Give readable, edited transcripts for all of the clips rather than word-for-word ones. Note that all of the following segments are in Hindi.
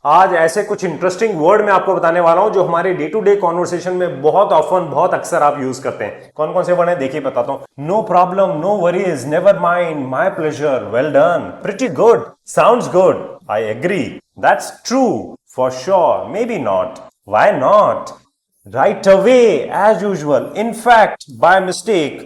आज ऐसे कुछ इंटरेस्टिंग वर्ड मैं आपको बताने वाला हूं जो हमारे डे टू डे कॉन्वर्सेशन में बहुत ऑफन, बहुत अक्सर आप यूज करते हैं। कौन कौन से वर्ड हैं देखिए बताता हूं। No problem, no worries, never mind, my pleasure, well done, pretty good, sounds good, I agree, that's true, for sure, maybe not, why not, right away, as usual, in fact, by mistake,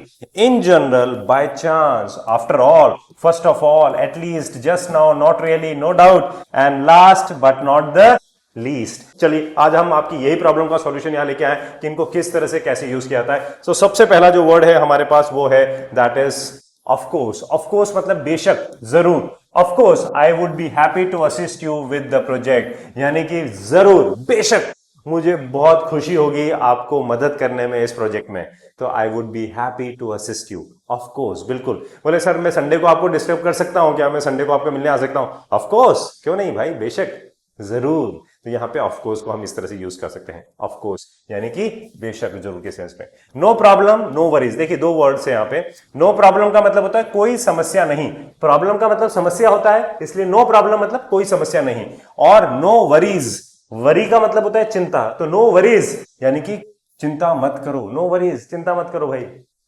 in general, by chance, after all, first of all, at least, just now, not really, no doubt, and last but not the least. चलिए आज हम आपकी यही प्रॉब्लम का सॉल्यूशन यहां लेके आए कि इनको किस तरह से कैसे यूज किया जाता है। सो सबसे पहला जो वर्ड है हमारे पास वो है that is of course. Of course मतलब बेशक, जरूर। Of course I would be happy to assist you with the project, यानी कि जरूर, बेशक मुझे बहुत खुशी होगी आपको मदद करने में इस प्रोजेक्ट में, तो I would be happy to assist you. Of course, बिल्कुल। बोले सर मैं संडे को आपको डिस्टर्ब कर सकता हूं क्या, मैं संडे को आपको मिलने आ सकता हूं? ऑफ कोर्स, क्यों नहीं भाई, बेशक, जरूर। तो यहां पे ऑफ कोर्स को हम इस तरह से यूज कर सकते हैं, ऑफ कोर्स यानी कि बेशक, जरूर के सेंस में। नो प्रॉब्लम, नो वरीज, देखिए दो वर्ड्स है यहां पे। नो प्रॉब्लम का मतलब होता है कोई समस्या नहीं, प्रॉब्लम का मतलब समस्या होता है, इसलिए नो प्रॉब्लम मतलब कोई समस्या नहीं। और नो वरीज, वरी का मतलब होता है चिंता, तो नो वरीज यानी कि चिंता मत करो। नो वरीज, चिंता मत करो भाई,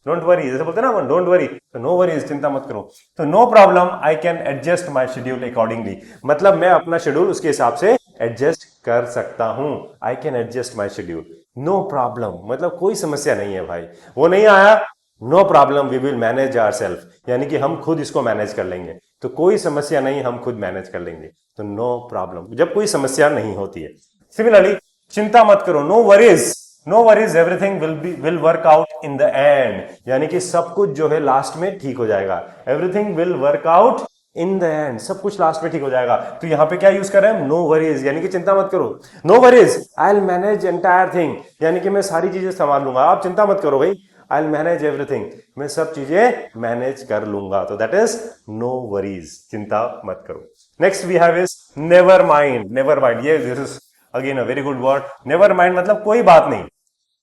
डोंट वरी, जैसे बोलते हैं ना डोंट वरी, तो नो वरीज, चिंता मत करो। तो no problem, I can adjust my schedule accordingly, मतलब मैं अपना शेड्यूल उसके हिसाब से एडजस्ट कर सकता हूं। I can adjust my schedule. No problem मतलब कोई समस्या नहीं है भाई, वो नहीं आया, no problem, we will manage ourselves, यानी कि हम खुद इसको मैनेज कर लेंगे, तो कोई समस्या नहीं, हम खुद मैनेज कर लेंगे। तो नो प्रॉब्लम जब कोई समस्या नहीं होती है। सिमिलरली चिंता मत करो, no worries, no worries, everything will work out in the end, यानी कि सब कुछ जो है लास्ट में ठीक हो जाएगा। Everything will work out in the and, सब कुछ लास्ट में ठीक हो जाएगा। तो यहां पे क्या यूज कर रहे हैं, नो वरीज, यानी कि चिंता मत करो। No worries, I will manage entire thing, यानी कि मैं सारी चीजें संभाल लूंगा, आप चिंता मत करो भाई, आई विल मैनेज एवरीथिंग, मैं सब चीजें मैनेज कर लूंगा। तो दैट इज नो वरीज, चिंता मत करो। Next we have is never mind. Never mind, ये this is again a very good word. Never mind मतलब कोई बात नहीं,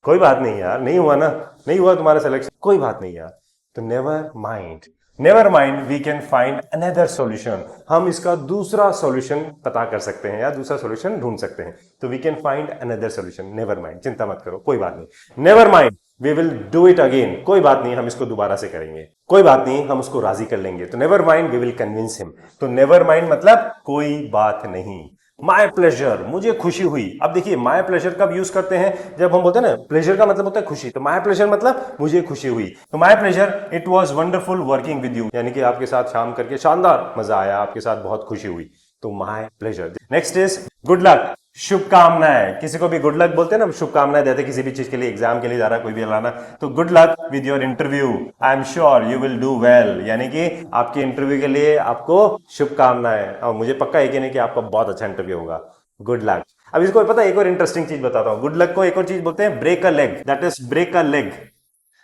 कोई बात नहीं यार, नहीं हुआ ना, नहीं हुआ तुम्हारा सिलेक्शन, कोई बात नहीं यार। तो never mind, never mind, we can find another solution, हम इसका दूसरा सॉल्यूशन पता कर सकते हैं या दूसरा सॉल्यूशन ढूंढ सकते हैं। तो we can find another solution. Never mind, चिंता मत करो, कोई बात नहीं। Never mind, we will do it again, कोई बात नहीं, हम इसको दोबारा से करेंगे, कोई बात नहीं, हम उसको राजी कर लेंगे। तो never mind, we will convince him. तो नेवर माइंड मतलब कोई बात नहीं। माय प्लेजर, मुझे खुशी हुई। अब देखिए माय प्लेजर कब यूज करते हैं, जब हम बोलते हैं ना प्लेजर का मतलब होता है खुशी, तो माय प्लेजर मतलब मुझे खुशी हुई। तो my pleasure, it was wonderful working with you, यानी कि आपके साथ शाम करके शानदार मजा आया, आपके साथ बहुत खुशी हुई। तो my pleasure. Next is good luck, शुभकामनाएं। किसी को भी गुड लक बोलते हैं ना, शुभकामनाएं देते किसी भी चीज के लिए, एग्जाम के लिए जा रहा है कोई भी लाना, तो good luck with your interview, I am sure you will do well, यानी कि आपके इंटरव्यू के लिए आपको शुभकामनाएं, और मुझे पक्का यकीन है कि आपका बहुत अच्छा इंटरव्यू होगा। Good luck. अब इसको पता है, एक और इंटरेस्टिंग चीज बताता हूं, गुड लक को एक और चीज बोलते हैं break a leg, that is break a leg.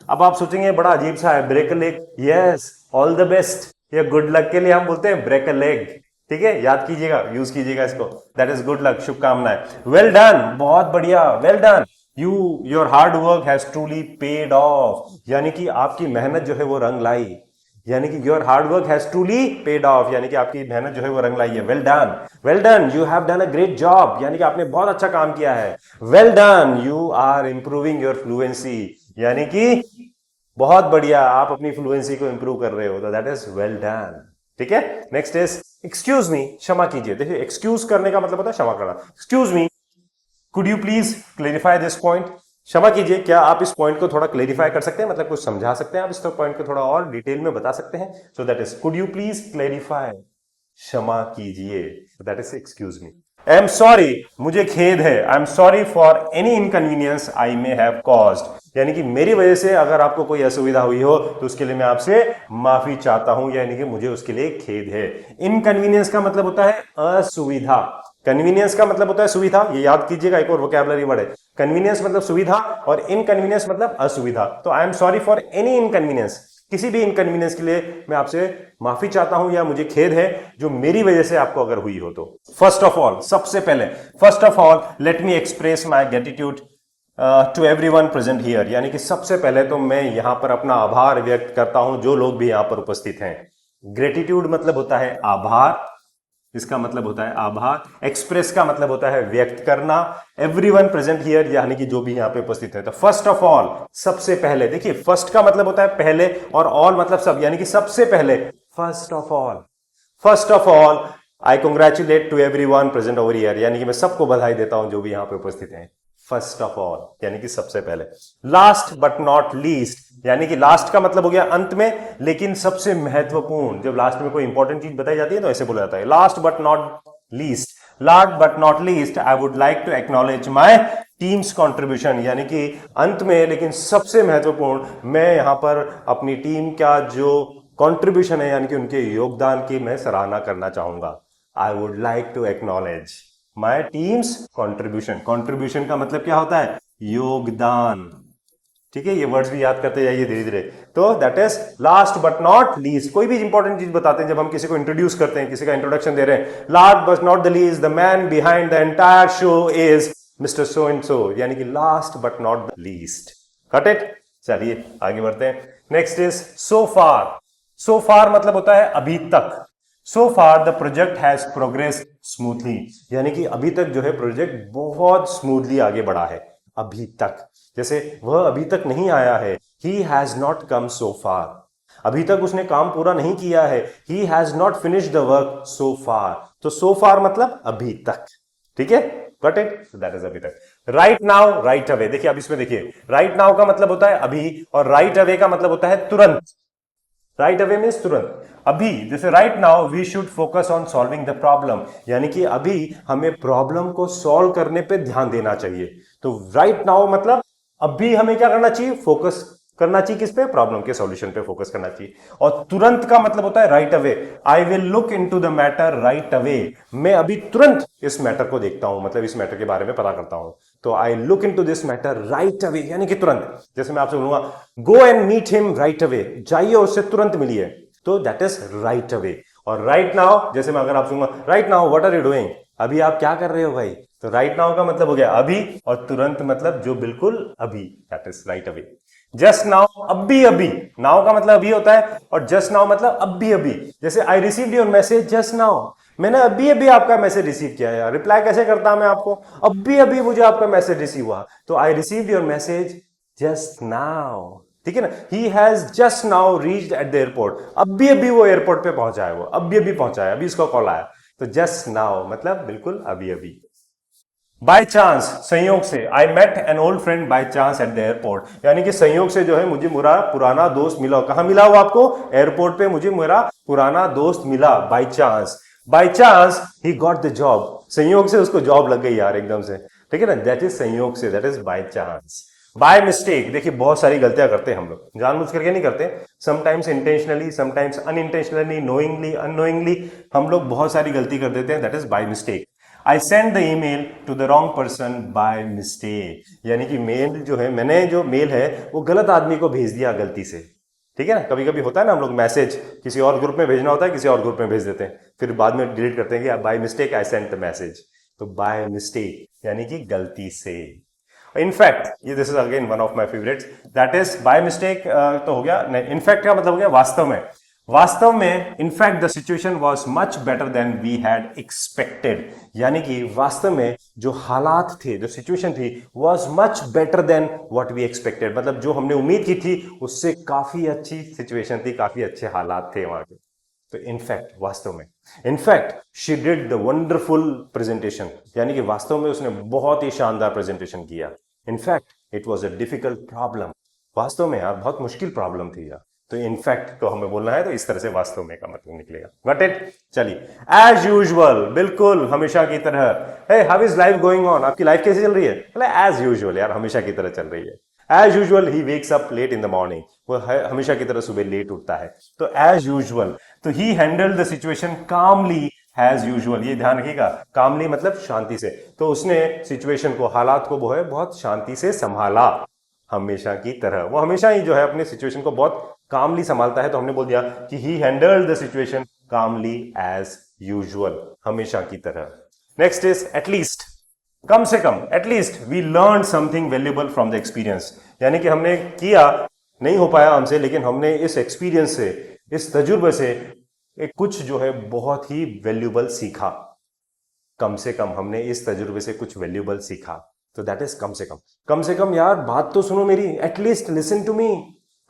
अब आप सोचेंगे बड़ा अजीब सा है, break a leg, yes, all the best, ये गुड लक के लिए हम बोलते हैं ब्रेक अ लेग, ठीक है, याद कीजिएगा, यूज कीजिएगा इसको, दैट इज गुड लक, शुभकामनाएं। वेल डन, बहुत बढ़िया, well done, your hard work has truly paid of, यानी कि आपकी मेहनत जो है वो रंग लाई, यानी कि your hard work has truly paid of, यानी कि आपकी मेहनत जो है वो रंग लाई है। Well done, well done, you have done a great job, यानी कि आपने बहुत अच्छा काम किया है। Well done, you are improving your fluency, यानी कि बहुत बढ़िया, आप अपनी फ्लुएंसी को इंप्रूव कर रहे हो, तो दैट इज वेल डन, ठीक है। नेक्स्ट इज एक्सक्यूज मी, क्षमा कीजिए। देखिए एक्सक्यूज करने का मतलब होता है क्षमा करना। Excuse me, could you please clarify this point, क्षमा कीजिए, क्या आप इस पॉइंट को थोड़ा क्लेरिफाई कर सकते हैं, मतलब कुछ समझा सकते हैं आप इस पॉइंट को थोड़ा और डिटेल में बता सकते हैं। So that is could you please clarify, क्षमा कीजिए, that is excuse me. I am sorry, मुझे खेद है, I am sorry for any inconvenience I may have caused, यानी कि मेरी वजह से अगर आपको कोई असुविधा हुई हो तो उसके लिए मैं आपसे माफी चाहता हूं, यानी कि मुझे उसके लिए खेद है। इनकन्वीनियंस का मतलब होता है असुविधा, कन्वीनियंस का मतलब होता है सुविधा, ये याद कीजिएगा, एक और वोकैबुलरी वर्ड है। कन्वीनियंस मतलब सुविधा और इनकन्वीनियंस मतलब असुविधा। तो I am sorry for any inconvenience, किसी भी इनकन्वीनियंस के लिए मैं आपसे माफी चाहता हूं या मुझे खेद है जो मेरी वजह से आपको अगर हुई हो तो। फर्स्ट ऑफ ऑल, सबसे पहले, first of all let me express my gratitude to everyone present here, यानी कि सबसे पहले तो मैं यहां पर अपना आभार व्यक्त करता हूं जो लोग भी यहां पर उपस्थित हैं। ग्रेटिट्यूड मतलब होता है आभार, इसका मतलब होता है आभार, एक्सप्रेस का मतलब होता है व्यक्त करना, एवरीवन प्रेजेंट हियर यानी कि जो भी यहाँ पे उपस्थित है। तो फर्स्ट ऑफ ऑल, सबसे पहले, देखिए फर्स्ट का मतलब होता है पहले और ऑल मतलब सब, यानी कि सबसे पहले। First of all, first of all I congratulate to everyone present over here, यानी कि मैं सबको बधाई देता हूं जो भी यहाँ पे उपस्थित हैं। फर्स्ट ऑफ ऑल यानी कि सबसे पहले। लास्ट बट नॉट लीस्ट, यानी कि लास्ट का मतलब हो गया अंत में, लेकिन सबसे महत्वपूर्ण। जब लास्ट में कोई इंपॉर्टेंट चीज बताई जाती है तो ऐसे बोला जाता है last but not least. Last but not least, I would like to acknowledge my team's contribution, यानी कि अंत में लेकिन सबसे महत्वपूर्ण, मैं यहां पर अपनी टीम का जो कॉन्ट्रीब्यूशन है यानी कि उनके योगदान की मैं सराहना करना चाहूंगा। I would like to acknowledge my team's contribution. Contribution का मतलब क्या होता है? योगदान। ठीक है, ये वर्ड्स भी याद करते जाइए धीरे धीरे। तो that is last but not least. कोई भी इंपॉर्टेंट चीज बताते हैं, जब हम किसी को इंट्रोड्यूस करते हैं, किसी का इंट्रोडक्शन दे रहे हैं, last but not the least, the man behind the entire show is mister so and so, यानी कि last but not the least. Got it? चलिए आगे बढ़ते हैं। नेक्स्ट इज सो फार। सो फार मतलब होता है अभी तक। So far the project has progress smoothly, यानी कि अभी तक जो है प्रोजेक्ट बहुत स्मूथली आगे बढ़ा है। अभी तक, जैसे वह अभी तक नहीं आया है, ही हैज नॉट कम सो फार। अभी तक उसने काम पूरा नहीं किया है, he has not finished the work so far. तो सो फार मतलब अभी तक। ठीक है, गॉट इट? दैट इज अभी तक। Right now, right away. देखिए अब इसमें देखिए, राइट नाउ का मतलब होता है अभी, और राइट अवे का मतलब होता है तुरंत। राइट अवे मीन्स तुरंत, अभी। जैसे right now we should focus on solving the problem, यानी कि अभी हमें प्रॉब्लम को सॉल्व करने पे ध्यान देना चाहिए। तो राइट नाउ मतलब अभी हमें क्या करना चाहिए? फोकस करना चाहिए किस पे? प्रॉब्लम के सॉल्यूशन पे फोकस करना चाहिए। और तुरंत का मतलब होता है right away. I will look into the matter right away, मैं अभी तुरंत इस मैटर को देखता हूं, मतलब इस मैटर के बारे में पता करता हूं। तो I look into this matter right away, यानी कि तुरंत। जैसे मैं आपसे बोलूंगा go and meet him right away, जाइए उससे तुरंत मिलिए, तो दैट इज राइट अवे। और राइट नाउ, जैसे मैं अगर आपसे कहूंगा right now what are you doing, अभी आप क्या कर रहे हो भाई, तो राइट नाउ का मतलब हो गया अभी, और तुरंत मतलब जो बिल्कुल अभी, that is right away. Just now, अभी अभी। नाउ का मतलब अभी होता है, और जस्ट नाउ मतलब अभी अभी। जैसे I received your message just now, मैंने अभी अभी आपका मैसेज रिसीव किया है। रिप्लाई कैसे करता मैं आपको? अभी अभी मुझे आपका मैसेज रिसीव हुआ, तो I received your message just now. ठीक है ना? He has just now reached eight the airport, अभी अभी वो एयरपोर्ट पे पहुंचा है, वो अभी अभी पहुंचा है, अभी इसका कॉल आया। तो जस्ट नाउ मतलब बिल्कुल अभी अभी। बाय चांस, संयोग से। I met an old friend by chance at the airport, यानी कि संयोग से जो है मुझे मेरा पुराना दोस्त मिला। कहां मिला वो आपको? एयरपोर्ट पे मुझे मेरा पुराना दोस्त मिला, by chance. By chance he got the job, संयोग से उसको जॉब लग गई यार एकदम से। ठीक है ना? दैट इज संयोग से, that is by chance. By mistake, देखिए बहुत सारी गलतियां करते हैं हम लोग, जानबूझ करके नहीं करते, sometimes intentionally, sometimes unintentionally, knowingly, unknowingly हम लोग बहुत सारी गलती कर देते हैं, that is by mistake. I send the email to the wrong person by mistake, यानी कि मेल जो है, मैंने जो मेल है वो गलत आदमी को भेज दिया गलती से। ठीक है ना? कभी कभी होता है ना, हम लोग मैसेज किसी और ग्रुप में भेजना होता है, किसी और ग्रुप में भेज देते हैं, फिर बाद में डिलीट करते हैं कि bye mistake I sent the message. तो बाय मिस्टेक यानी कि गलती से। इनफैक्ट, ये this is again one of my favourites, that is by mistake तो हो गया। इनफैक्ट का मतलब हो गया वास्तव में। वास्तव में, in fact the situation was much better than we had expected, यानी कि वास्तव में जो हालात थे, जो सिचुएशन थी, was much better than what we expected, मतलब जो हमने उम्मीद की थी उससे काफी अच्छी सिचुएशन थी, काफी अच्छे हालात थे वहां के। तो इनफैक्ट, वास्तव में, in fact she did the wonderful presentation, यानी कि वास्तव में उसने बहुत ही शानदार प्रेजेंटेशन किया। In fact it was a difficult problem, वास्तव में यार बहुत मुश्किल प्रॉब्लम थी यार। तो इनफैक्ट को हमें बोलना है तो इस तरह से वास्तव में का मतलब निकलेगा। Got it? चलिए, एज यूजुअल, बिल्कुल हमेशा की तरह। Hey, how is life going on, आपकी लाइफ कैसी चल रही है? एज यूजुअल यार, हमेशा की तरह चल रही है। As usual he wakes up late in the morning, वो हमेशा की तरह सुबह लेट उठता है। तो एज यूजुअल, तो he handled the situation calmly as usual, ये ध्यान रखिएगा, कामली मतलब शांति से। तो उसने सिचुएशन को, हालात को वो है बहुत शांति से संभाला, हमेशा की तरह। वो हमेशा ही जो है अपने सिचुएशन को बहुत कामली संभालता है, तो हमने बोल दिया कि he handled the situation calmly as usual, हमेशा की तरह। नेक्स्ट इज एटलीस्ट, कम से कम, at least we learn something valuable from the experience, यानी कि हमने किया, नहीं हो पाया हमसे, लेकिन हमने इस एक्सपीरियंस से, इस तजुर्बे से, एक कुछ जो है बहुत ही वैल्यूबल सीखा, कम से कम हमने इस तजुर्बे से कुछ वैल्यूबल सीखा, तो दैट इज कम से कम यार बात तो सुनो मेरी, एटलीस्ट लिसन टू मी,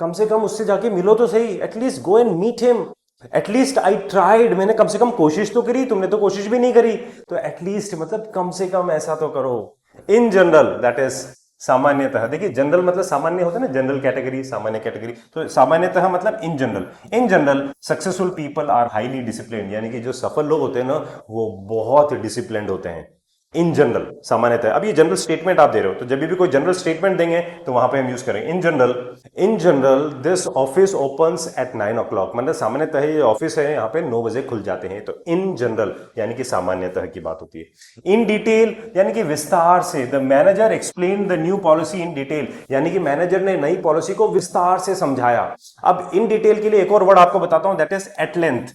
कम से कम उससे जाके मिलो तो सही, at least go and meet him, at least I tried, मैंने कम से कम कोशिश तो करी, तुमने तो कोशिश भी नहीं करी, तो एटलीस्ट मतलब कम से कम ऐसा तो करो। इन जनरल दैट इज सामान्यतः, देखिए जनरल मतलब सामान्य होता है ना, जनरल कैटेगरी सामान्य कैटेगरी, तो सामान्यतः मतलब in general successful people are highly discipline, यानी कि जो सफल लोग होते हैं ना वो बहुत डिसिप्लिन्ड होते हैं। इन जनरल सामान्यतः, अब ये जनरल स्टेटमेंट आप दे रहे हो, तो जब भी कोई जनरल स्टेटमेंट देंगे तो वहां पे हम यूज करेंगे in general this office opens eight 9 o'clock, मतलब सामान्यतः ये ऑफिस है यहाँ पे 9 बजे खुल जाते हैं, तो इन जनरल यानी कि सामान्यतः की बात होती है। इन डिटेल यानी कि विस्तार से, the manager explain the new policy in detail, यानी कि मैनेजर ने नई पॉलिसी को विस्तार से समझाया। अब इन डिटेल के लिए एक और वर्ड आपको बताता हूं, दैट इज एट लेंथ।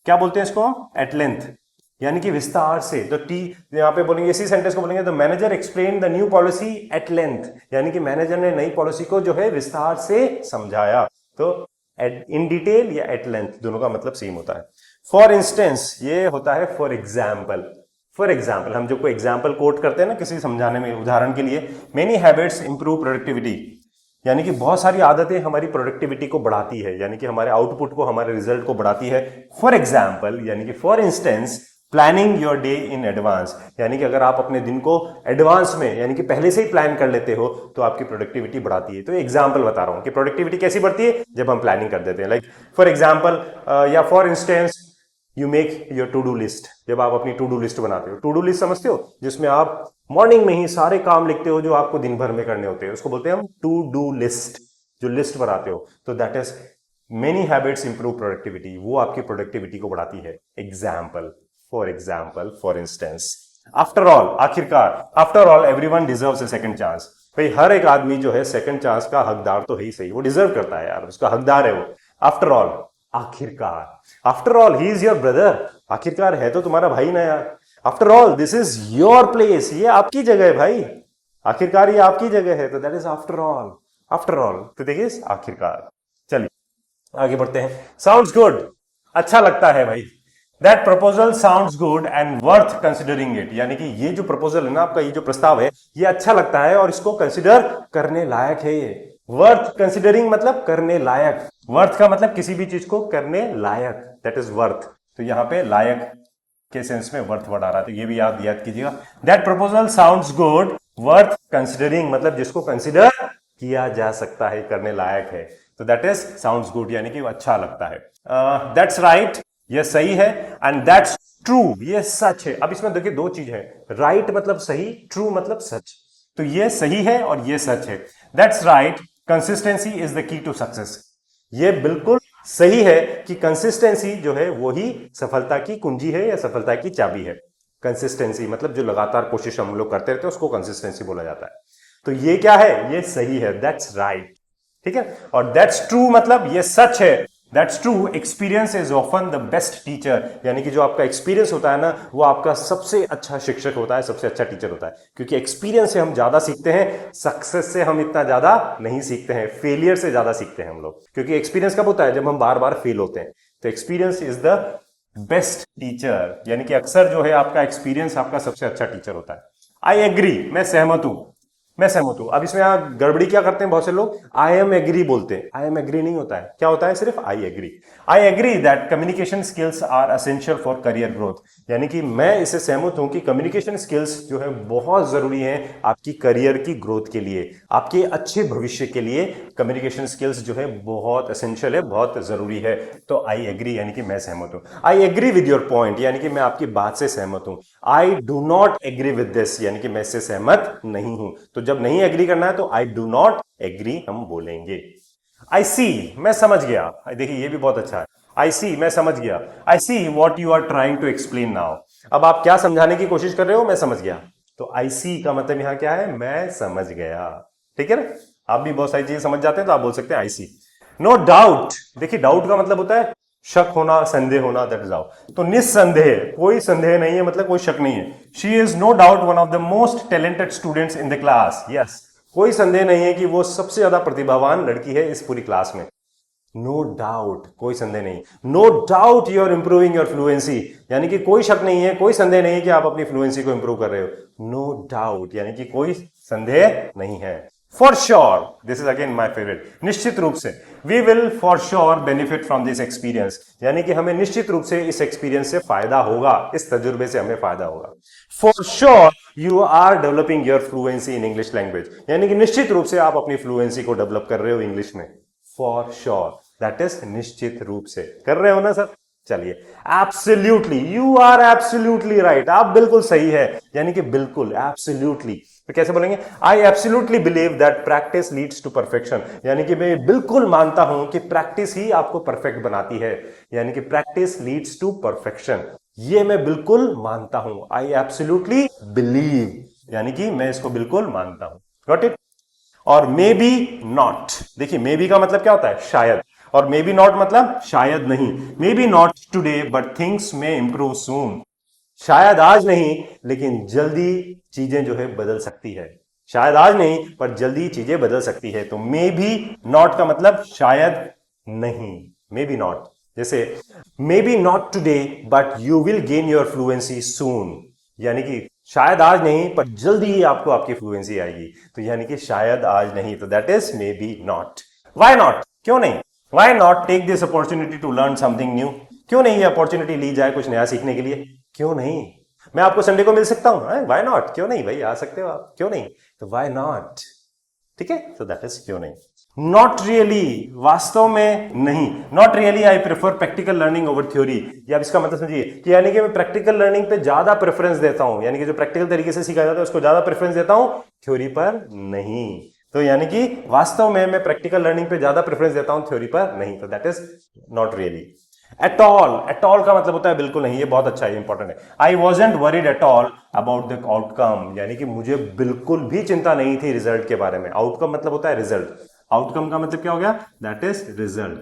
क्या बोलते हैं इसको? एट लेंथ, यानी कि विस्तार से। तो टी यहां पे बोलेंगे, इसी सेंटेंस को बोलेंगे the manager explain the new policy at length, यानी कि मैनेजर ने नई पॉलिसी को जो है विस्तार से समझाया। तो इन डिटेल या एट लेंथ दोनों का मतलब सेम होता है। फॉर इंस्टेंस ये होता है फॉर एग्जाम्पल हम जो कोई एग्जाम्पल कोट करते हैं ना किसी समझाने में, उदाहरण के लिए मेनी हैबिट्स इंप्रूव प्रोडक्टिविटी, यानी कि बहुत सारी आदतें हमारी प्रोडक्टिविटी को बढ़ाती है, यानी कि हमारे आउटपुट को, हमारे रिजल्ट को बढ़ाती है। फॉर एग्जाम्पल यानी कि for instance planning your day in advance, यानी कि अगर आप अपने दिन को एडवांस में यानी कि पहले से ही प्लान कर लेते हो तो आपकी प्रोडक्टिविटी बढ़ाती है। तो एग्जांपल बता रहा हूं कि प्रोडक्टिविटी कैसी बढ़ती है, जब हम प्लानिंग कर देते हैं। लाइक फॉर एग्जांपल या for instance you make your to do list, जब आप अपनी टू डू लिस्ट बनाते हो, टू डू लिस्ट समझते हो, जिसमें आप मॉर्निंग में ही सारे काम लिखते हो जो आपको दिन भर में करने होते हैं, उसको बोलते हैं हम टू डू लिस्ट, जो लिस्ट बनाते हो। तो that is many habits improve productivity, वो आपकी प्रोडक्टिविटी को बढ़ाती है। Example for instance. After all, आखिरकार, after all everyone deserves a second chance, भाई हर एक आदमी जो है सेकंड चांस का हकदार तो है ही सही, वो डिजर्व करता है यार, उसका हकदार है वो। आफ्टर ऑल, आखिरकार, after all he is your brother, आखिरकार है तो तुम्हारा भाई ना यार। After all this is your place, ये आपकी जगह है भाई, आखिरकार ये आपकी जगह है, तो दैट इज आफ्टर ऑल। तो देखिए आखिरकार। चलिए आगे बढ़ते हैं। साउंड्स गुड, अच्छा लगता है भाई। That proposal sounds good and worth considering it, यानी कि ये जो प्रपोजल है ना आपका, ये जो प्रस्ताव है, ये अच्छा लगता है और इसको कंसिडर करने लायक है ये। वर्थ कंसिडरिंग मतलब करने लायक, वर्थ का मतलब किसी भी चीज को करने लायक, दैट इज वर्थ। तो यहां पे लायक के सेंस में वर्थ वर्ड आ रहा है, तो ये भी याद कीजिएगा। That proposal sounds good worth considering, मतलब जिसको कंसिडर किया जा सकता है, करने लायक है, तो दैट इज साउंड्स गुड, यानी कि अच्छा लगता है। दैट्स राइट, ये सही है, एंड दैट्स ट्रू, ये सच है। अब इसमें देखिए दो चीज है, राइट मतलब सही, ट्रू मतलब सच, तो ये सही है और ये सच है। That's right, consistency is the key to success, ये बिल्कुल सही है कि कंसिस्टेंसी जो है वो ही सफलता की कुंजी है या सफलता की चाबी है। कंसिस्टेंसी मतलब जो लगातार कोशिश हम लोग करते रहते हैं उसको कंसिस्टेंसी बोला जाता है। तो ये क्या है, ये सही है, दैट्स राइट, ठीक है। और दैट्स ट्रू मतलब ये सच है, that's true, experience is often the best teacher, यानी कि जो आपका एक्सपीरियंस होता है ना वो आपका सबसे अच्छा शिक्षक होता है, सबसे अच्छा टीचर होता है, क्योंकि एक्सपीरियंस से हम ज्यादा सीखते हैं, सक्सेस से हम इतना ज्यादा नहीं सीखते हैं, फेलियर से ज्यादा सीखते हैं हम लोग। क्योंकि एक्सपीरियंस कब होता है, जब हम बार बार फेल होते हैं। तो experience is the best teacher, यानी कि अक्सर जो है आपका एक्सपीरियंस आपका सबसे अच्छा टीचर होता है। आई एग्री, मैं सहमत हूं, अब इसमें यहां गड़बड़ी क्या करते हैं बहुत से लोग, आई एम एग्री बोलते हैं, आई एम एग्री नहीं होता है, क्या होता है, सिर्फ I agree that communication skills are essential for career growth, यानी कि मैं इससे सहमत हूं कि कम्युनिकेशन स्किल्स जो है बहुत जरूरी है आपकी करियर की ग्रोथ के लिए, आपके अच्छे भविष्य के लिए कम्युनिकेशन स्किल्स जो है बहुत एसेंशियल है, बहुत जरूरी है। तो आई एग्री यानी कि मैं सहमत हूं। I agree with your point, यानी कि मैं आपकी बात से सहमत हूं। I do not agree with this, यानी कि मैं इससे सहमत नहीं हूं। तो जब नहीं एग्री करना है तो आई डू नॉट एग्री हम बोलेंगे। आई सी, मैं समझ गया, देखिए ये भी बहुत अच्छा है। आई सी, मैं समझ गया। I see what you are trying to explain now, अब आप क्या समझाने की कोशिश कर रहे हो, मैं समझ गया। तो आई सी का मतलब यहां क्या है, मैं समझ गया, ठीक है ना। आप भी बहुत सारी चीजें समझ जाते हैं तो आप बोल सकते हैं आई सी। नो डाउट, देखिए डाउट का मतलब होता है शक होना, संदेह होना, दैट इज आउट। तो निस्संदेह, कोई संदेह नहीं है मतलब कोई शक नहीं है। She is no doubt one of the most talented students in the class, yes, कोई संदेह नहीं है कि वो सबसे ज्यादा प्रतिभावान लड़की है इस पूरी क्लास में। नो डाउट, कोई संदेह नहीं, no doubt you are improving your fluency, यानी कि कोई शक नहीं है, कोई संदेह नहीं कि आप अपनी फ्लुएंसी को इंप्रूव कर रहे हो, नो डाउट यानी कि कोई संदेह नहीं है। For sure, this is again my favourite, निश्चित रूप से, we will for sure benefit from this experience, यानी कि हमें निश्चित रूप से इस एक्सपीरियंस से फायदा होगा, इस तजुर्बे से हमें फायदा होगा। For sure you are developing your fluency in English language, यानी कि निश्चित रूप से आप अपनी फ्लुएंसी को डेवलप कर रहे हो इंग्लिश में। फॉर श्योर, दैट इज निश्चित रूप से कर रहे हो ना सर। चलिए, absolutely, you are absolutely right, आप बिल्कुल सही है, यानी कि बिल्कुल, एब्सोल्युटली। तो कैसे बोलेंगे? I absolutely believe that practice leads to perfection, यानी कि मैं बिल्कुल मानता हूं कि प्रैक्टिस ही आपको परफेक्ट बनाती है, यानी कि प्रैक्टिस लीड्स टू परफेक्शन, ये मैं बिल्कुल मानता हूं। आई एब्सोल्युटली बिलीव, यानी कि मैं इसको बिल्कुल मानता हूं। Got it? और मे बी नॉट, देखिए मे बी का मतलब क्या होता है? शायद, और मे बी नॉट मतलब शायद नहीं। May be not today but things में इंप्रूव सून, शायद आज नहीं लेकिन जल्दी चीजें जो है बदल सकती है, शायद आज नहीं पर जल्दी चीजें बदल सकती है। तो मे बी नॉट का मतलब शायद नहीं, मे बी नॉट, जैसे maybe not today but you will gain your fluency soon, यानी कि शायद आज नहीं पर जल्दी ही आपको आपकी फ्लुएंसी आएगी, तो यानी कि शायद आज नहीं, तो that is maybe not. Why not, क्यों नहीं? Why not take this opportunity to learn something new, क्यों नहीं ये अपॉर्चुनिटी ली जाए कुछ नया सीखने के लिए? क्यों नहीं? मैं आपको संडे को मिल सकता हूं, व्हाई नॉट, क्यों नहीं भाई, आ सकते हो आप, क्यों नहीं? तो व्हाई नॉट, ठीक है, तो दैट इज क्यों नहीं। नॉट रियली, वास्तव में नहीं, not really I prefer practical learning over theory, या इसका मतलब समझिए कि यानी कि मैं प्रैक्टिकल लर्निंग पे ज्यादा प्रेफरेंस देता हूं, यानी कि जो प्रैक्टिकल तरीके से सीखा जाता है उसको ज्यादा प्रेफरेंस देता हूं, थ्योरी पर नहीं। तो यानी कि वास्तव में मैं प्रैक्टिकल लर्निंग पे ज्यादा प्रेफरेंस देता हूं, थ्योरी पर नहीं, तो that is not really. At all, at all का मतलब होता है बिल्कुल नहीं, ये बहुत अच्छा है, इंपॉर्टेंट है। आई wasn't worried at all about the outcome, यानी कि मुझे बिल्कुल भी चिंता नहीं थी रिजल्ट के बारे में। आउटकम मतलब होता है रिजल्ट, आउटकम का मतलब क्या हो गया? That is result.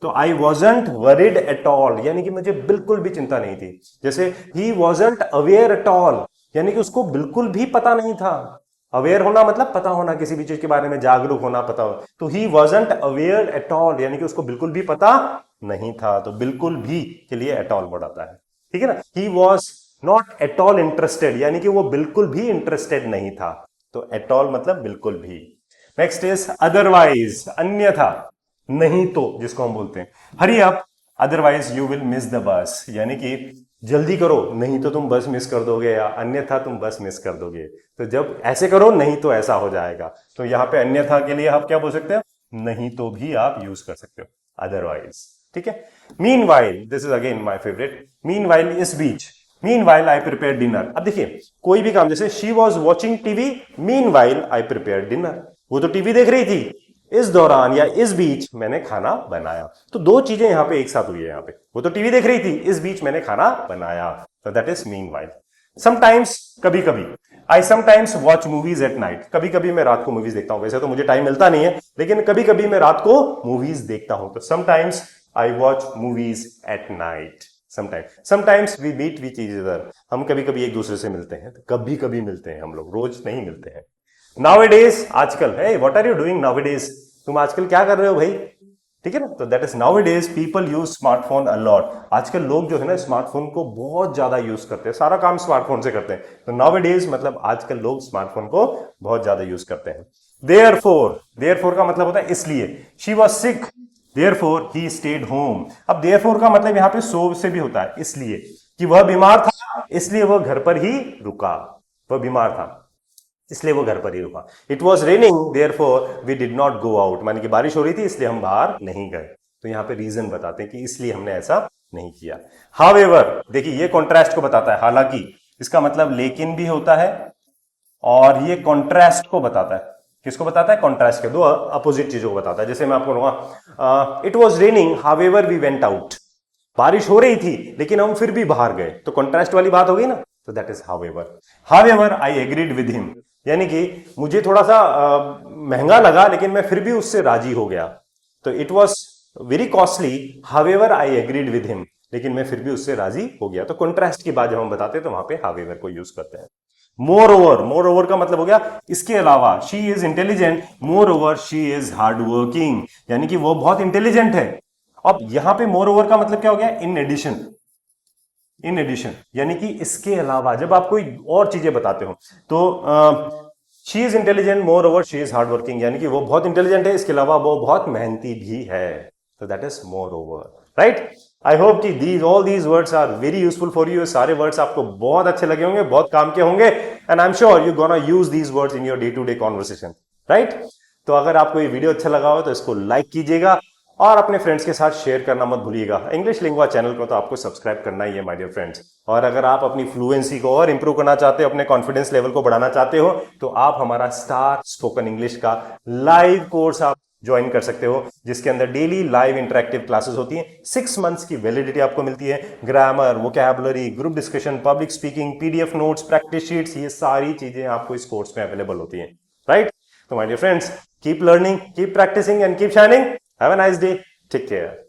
तो I wasn't worried at all, यानी कि मुझे बिल्कुल भी चिंता नहीं थी। जैसे he wasn't aware at all, यानी कि उसको बिल्कुल भी पता नहीं था। अवेयर होना मतलब पता होना, किसी भी चीज के बारे में जागरूक होना, पता हो। तो ही वॉजेंट अवेयर एट ऑल, यानी कि उसको बिल्कुल भी पता नहीं था, तो बिल्कुल भी के लिए एट ऑल वर्ड आता है, ठीक है ना। He was not at all interested, यानी कि वो बिल्कुल भी इंटरेस्टेड नहीं था, तो एट ऑल मतलब बिल्कुल भी। नेक्स्ट इज अदरवाइज, अन्यथा, नहीं तो, जिसको हम बोलते हैं hurry up otherwise you will miss the bus, यानी कि जल्दी करो नहीं तो तुम बस मिस कर दोगे, या अन्यथा तुम बस मिस कर दोगे। तो जब ऐसे करो नहीं तो ऐसा हो जाएगा, तो यहां पे अन्यथा के लिए आप क्या बोल सकते हो? नहीं तो भी आप यूज कर सकते हो, अदरवाइज, ठीक है। Meanwhile, this is again my favourite, meanwhile, इस बीच, meanwhile I prepare dinner. अब देखिए कोई भी काम, जैसे she was watching TV meanwhile I prepare dinner, वो तो टीवी देख रही थी, इस दौरान या इस बीच मैंने खाना बनाया। तो दो चीजें यहां पे एक साथ हुई है, यहां पे वो तो टीवी देख रही थी, इस बीच मैंने खाना बनाया, तो that is mean while. Sometimes, कभी कभी, I sometimes watch movies at night, कभी कभी मैं रात को मूवीज देखता हूं, वैसे तो मुझे टाइम मिलता नहीं है, लेकिन कभी कभी मैं रात को मूवीज देखता हूं, तो sometimes I watch movies at night. Sometimes we meet with each other, हम कभी कभी एक दूसरे से मिलते हैं, कभी कभी मिलते हैं हम लोग, रोज नहीं मिलते हैं। नाउअडेज, आजकल, hey what are you doing nowadays, तुम आजकल क्या कर रहे हो भाई, ठीक है ना। तो that is nowadays people use smartphone a lot, आजकल लोग जो है ना स्मार्टफोन को बहुत ज्यादा यूज करते हैं, सारा काम स्मार्टफोन से करते हैं, तो नाउअडेज मतलब आजकल लोग स्मार्टफोन को बहुत ज्यादा यूज करते हैं। देयरफॉर, देयरफॉर का मतलब होता है इसलिए, she was sick therefore he stayed home. अब देयरफॉर का मतलब यहां पे सो से भी होता है, इसलिए कि वह बीमार था इसलिए वह घर पर ही रुका, वह बीमार था इसलिए वो घर पर ही रुका। It was raining therefore we did not go out, माने कि बारिश हो रही थी इसलिए हम बाहर नहीं गए, तो यहां पे रीजन बताते हैं कि इसलिए हमने ऐसा नहीं किया। हाउएवर, देखिए ये कॉन्ट्रास्ट को बताता है, हालांकि इसका मतलब लेकिन भी होता है, और ये कॉन्ट्रास्ट को बताता है, किसको बताता है? कॉन्ट्रास्ट के, दो अपोजिट चीजों को बताता है। जैसे मैं आपको कहूंगा it was raining however we went out, बारिश हो रही थी लेकिन हम फिर भी बाहर गए, तो कॉन्ट्रास्ट वाली बात होगी ना, तो that is however. However I agreed with him, यानी कि मुझे थोड़ा सा महंगा लगा लेकिन मैं फिर भी उससे राजी हो गया, तो it was very costly however I agreed with him, लेकिन मैं फिर भी उससे राजी हो गया। तो कॉन्ट्रास्ट की बात जब हम बताते हैं तो वहां पे हाउएवर को यूज करते हैं। मोर ओवर का मतलब हो गया इसके अलावा, she is intelligent, more over she is hard working, यानी कि वो बहुत इंटेलिजेंट है। अब यहां पे मोर ओवर का मतलब क्या हो गया, इन एडिशन, इन एडिशन यानी कि इसके अलावा, जब आप कोई और चीजें बताते हो तो she is intelligent, more over she is hard working, यानी कि वो बहुत इंटेलिजेंट है, इसके अलावा वो बहुत मेहनती भी है, तो that is moreover, right. I hope कि these all these words are very useful for you. सारे वर्ड्स आपको बहुत अच्छे लगे होंगे, बहुत काम के होंगे, and I am sure you gonna use these words in your day to day conversation, right. तो अगर आपको ये वीडियो अच्छा लगा हो तो इसको लाइक कीजिएगा और अपने फ्रेंड्स के साथ शेयर करना मत भूलिएगा। इंग्लिश लिंगुआ चैनल को तो आपको सब्सक्राइब करना ही है माय डियर फ्रेंड्स। और अगर आप अपनी फ्लुएंसी को और इंप्रूव करना चाहते हो, अपने कॉन्फिडेंस लेवल को बढ़ाना चाहते हो, तो आप हमारा स्टार स्पोकन इंग्लिश का लाइव कोर्स आप ज्वाइन कर सकते हो, जिसके अंदर डेली लाइव इंटरेक्टिव क्लासेस होती हैं। 6 मंथ्स की वैलिडिटी आपको मिलती है। Grammar, vocabulary, group discussion, public speaking, PDF notes, practice sheets, ये सारी चीजें आपको इस कोर्स में अवेलेबल होती हैं, राइट। तो my dear friends, keep learning, keep practising and keep shining. Have a nice day, take care.